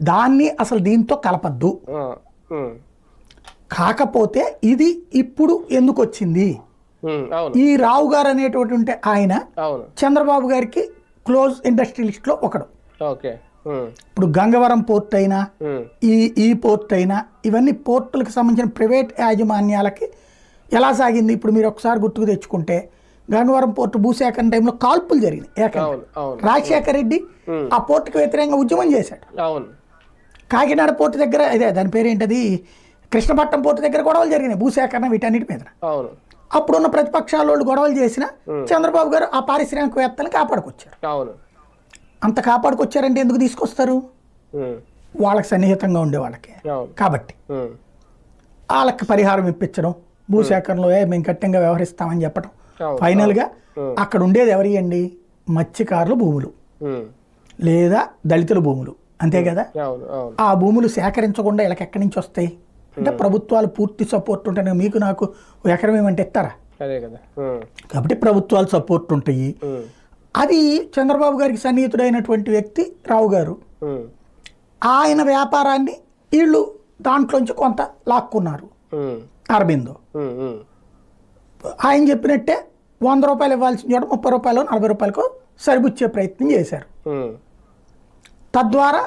దాన్ని అసలు దీంతో కలపద్దు. కాకపోతే ఇది ఇప్పుడు ఎందుకు వచ్చింది, ఈ రావు గారు అనేటటువంటి ఆయన చంద్రబాబు గారికి క్లోజ్ ఇండస్ట్రియలిస్ట్ లో ఒకడు. ఇప్పుడు గంగవరం పోర్ట్ అయినా ఈ పోర్ట్ అయినా ఇవన్నీ పోర్టులకు సంబంధించిన ప్రైవేట్ యాజమాన్యాలకి ఎలా సాగింది. ఇప్పుడు మీరు ఒకసారి గుర్తుకు తెచ్చుకుంటే గంగవరం పోర్టు భూసేకరణ టైంలో కాల్పులు జరిగినాయి. రాజశేఖర రెడ్డి ఆ పోర్టుకు వ్యతిరేకంగా ఉద్యమం చేశాడు. కాకినాడ పోర్టు దగ్గర ఇదే దాని పేరేంటది కృష్ణపట్నం పోర్టు దగ్గర గొడవలు జరిగినాయి భూసేకరణ వీటన్నిటి మీద. అప్పుడున్న ప్రతిపక్షాల వాళ్ళు గొడవలు చేసిన చంద్రబాబు గారు ఆ పారిశ్రామికవేత్తలను కాపాడుకొచ్చారు. అంత కాపాడుకొచ్చారంటే ఎందుకు తీసుకొస్తారు, వాళ్ళకి సన్నిహితంగా ఉండే వాళ్ళకి కాబట్టి వాళ్ళకి పరిహారం ఇప్పించడం, భూసేకరణలో మేము కఠినంగా వ్యవహరిస్తామని చెప్పడం. ఫైనల్గా అక్కడ ఉండేది ఎవరి అండి, మత్స్యకారుల భూములు లేదా దళితుల భూములు, అంతే కదా. ఆ భూములు సేకరించకుండా వీళ్ళకి ఎక్కడి నుంచి వస్తాయి అంటే ప్రభుత్వాలు పూర్తి సపోర్ట్ ఉంటాయి. మీకు నాకు ఎకరం ఏమంటే ఇస్తారా, కాబట్టి ప్రభుత్వాలు సపోర్ట్ ఉంటాయి. అది చంద్రబాబు గారికి సన్నిహితుడైనటువంటి వ్యక్తి రావు గారు, ఆయన వ్యాపారాన్ని వీళ్ళు దాంట్లోంచి కొంత లాక్కున్నారు. అరబిందో ఆయన చెప్పినట్టే 100 రూపాయలు ఇవ్వాల్సిన చోట 30 రూపాయలు 40 రూపాయలకు సరిపుచ్చే ప్రయత్నం చేశారు. తద్వారా